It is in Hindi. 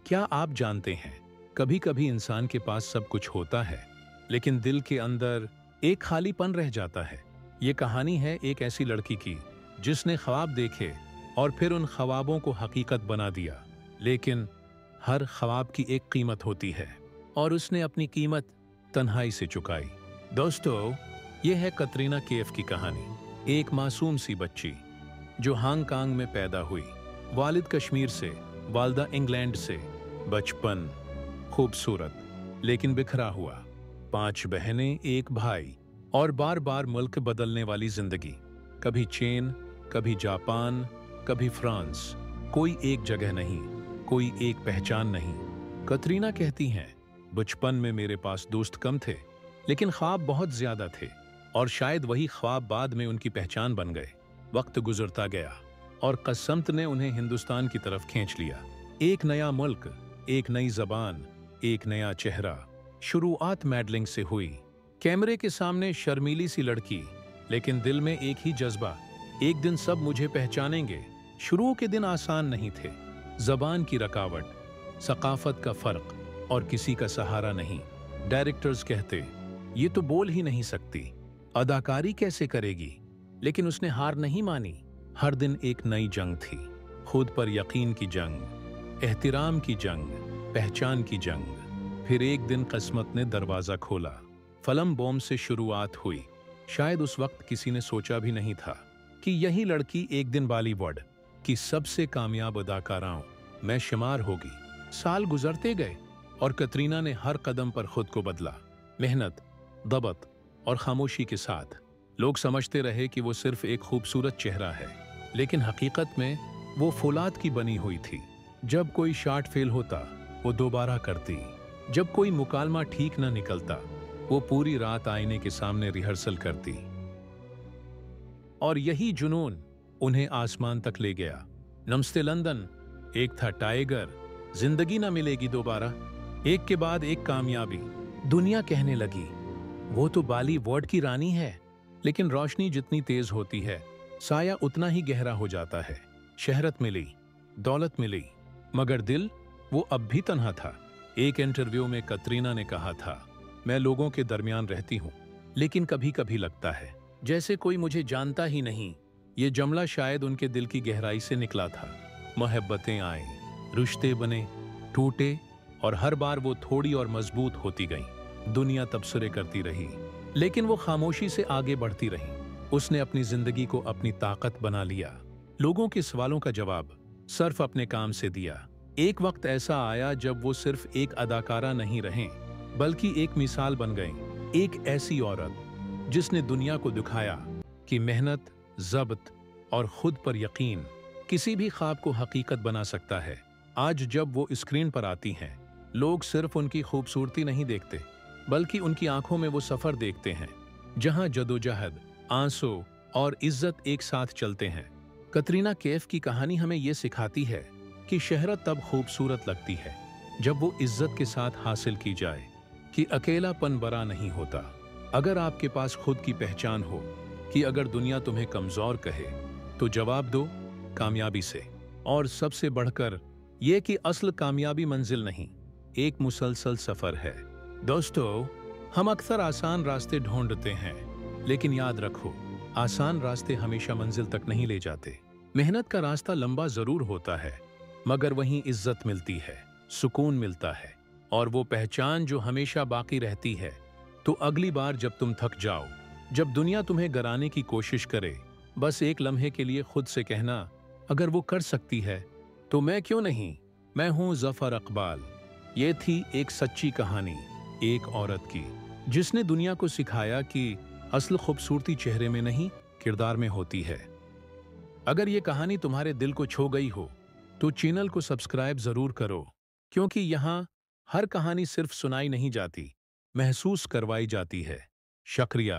क्या आप जानते हैं, कभी कभी इंसान के पास सब कुछ होता है लेकिन दिल के अंदर एक खालीपन रह जाता है। ये कहानी है एक ऐसी लड़की की जिसने ख्वाब देखे और फिर उन ख्वाबों को हकीकत बना दिया। लेकिन हर ख्वाब की एक कीमत होती है और उसने अपनी कीमत तन्हाई से चुकाई। दोस्तों, ये है कतरीना कैफ की कहानी। एक मासूम सी बच्ची जो हांगकांग में पैदा हुई, वालिद कश्मीर से, वालदा इंग्लैंड से। बचपन खूबसूरत लेकिन बिखरा हुआ, 5 बहनें, एक भाई और बार बार मुल्क बदलने वाली जिंदगी। कभी चीन, कभी जापान, कभी फ्रांस। कोई एक जगह नहीं, कोई एक पहचान नहीं। कतरीना कहती हैं, बचपन में मेरे पास दोस्त कम थे लेकिन ख्वाब बहुत ज्यादा थे और शायद वही ख्वाब बाद में उनकी पहचान बन गए। वक्त गुजरता गया और क़स्मत ने उन्हें हिंदुस्तान की तरफ खींच लिया। एक नया मुल्क, एक नई जबान, एक नया चेहरा। शुरुआत मॉडलिंग से हुई, कैमरे के सामने शर्मीली सी लड़की, लेकिन दिल में एक ही जज्बा, एक दिन सब मुझे पहचानेंगे। शुरू के दिन आसान नहीं थे। जबान की रकावट, सकाफत का फर्क और किसी का सहारा नहीं। डायरेक्टर्स कहते, ये तो बोल ही नहीं सकती, अदाकारी कैसे करेगी? लेकिन उसने हार नहीं मानी। हर दिन एक नई जंग थी, खुद पर यकीन की जंग, एहतिराम की जंग, पहचान की जंग। फिर एक दिन किस्मत ने दरवाजा खोला। फिल्म बॉम्ब से शुरुआत हुई। शायद उस वक्त किसी ने सोचा भी नहीं था कि यही लड़की एक दिन बॉलीवुड की सबसे कामयाब अदाकाराओं में शुमार होगी। साल गुजरते गए और कतरीना ने हर कदम पर खुद को बदला, मेहनत, दबत और खामोशी के साथ। लोग समझते रहे कि वो सिर्फ एक खूबसूरत चेहरा है, लेकिन हकीकत में वो फौलाद की बनी हुई थी। जब कोई शॉट फेल होता, वो दोबारा करती। जब कोई मुकालमा ठीक न निकलता, वो पूरी रात आईने के सामने रिहर्सल करती। और यही जुनून उन्हें आसमान तक ले गया। नमस्ते लंदन, एक था टाइगर, जिंदगी ना मिलेगी दोबारा, एक के बाद एक कामयाबी। दुनिया कहने लगी, वो तो बॉलीवुड की रानी है। लेकिन रोशनी जितनी तेज होती है, साया उतना ही गहरा हो जाता है। शहरत मिली, दौलत मिली, मगर दिल, वो अब भी तन्हा था। एक इंटरव्यू में कतरीना ने कहा था, मैं लोगों के दरमियान रहती हूँ, लेकिन कभी कभी लगता है जैसे कोई मुझे जानता ही नहीं। ये जुमला शायद उनके दिल की गहराई से निकला था। मोहब्बतें आए, रिश्ते बने, टूटे, और हर बार वो थोड़ी और मजबूत होती गई। दुनिया तबसरे करती रही, लेकिन वो खामोशी से आगे बढ़ती रही। उसने अपनी जिंदगी को अपनी ताकत बना लिया। लोगों के सवालों का जवाब सिर्फ अपने काम से दिया। एक वक्त ऐसा आया जब वो सिर्फ एक अदाकारा नहीं रहे, बल्कि एक मिसाल बन गई। एक ऐसी औरत जिसने दुनिया को दिखाया कि मेहनत, ज़ब्त और खुद पर यकीन किसी भी ख्वाब को हकीकत बना सकता है। आज जब वो स्क्रीन पर आती हैं, लोग सिर्फ उनकी खूबसूरती नहीं देखते, बल्कि उनकी आंखों में वो सफर देखते हैं जहां जदोजहद, आंसू और इज्जत एक साथ चलते हैं। कतरीना कैफ की कहानी हमें ये सिखाती है कि शहरत तब खूबसूरत लगती है जब वो इज्जत के साथ हासिल की जाए, कि अकेलापन बड़ा नहीं होता अगर आपके पास खुद की पहचान हो, कि अगर दुनिया तुम्हें कमजोर कहे तो जवाब दो कामयाबी से। और सबसे बढ़कर यह कि असल कामयाबी मंजिल नहीं, एक मुसलसल सफर है। दोस्तों, हम अक्सर आसान रास्ते ढूंढते हैं, लेकिन याद रखो, आसान रास्ते हमेशा मंजिल तक नहीं ले जाते। मेहनत का रास्ता लंबा जरूर होता है, मगर वहीं इज्जत मिलती है, सुकून मिलता है और वो पहचान जो हमेशा बाकी रहती है। तो अगली बार जब तुम थक जाओ, जब दुनिया तुम्हें गिराने की कोशिश करे, बस एक लम्हे के लिए खुद से कहना, अगर वो कर सकती है तो मैं क्यों नहीं। मैं हूं जफर इकबाल। ये थी एक सच्ची कहानी, एक औरत की जिसने दुनिया को सिखाया कि असल खूबसूरती चेहरे में नहीं, किरदार में होती है। अगर ये कहानी तुम्हारे दिल को छू गई हो तो चैनल को सब्सक्राइब जरूर करो, क्योंकि यहाँ हर कहानी सिर्फ सुनाई नहीं जाती, महसूस करवाई जाती है। शुक्रिया।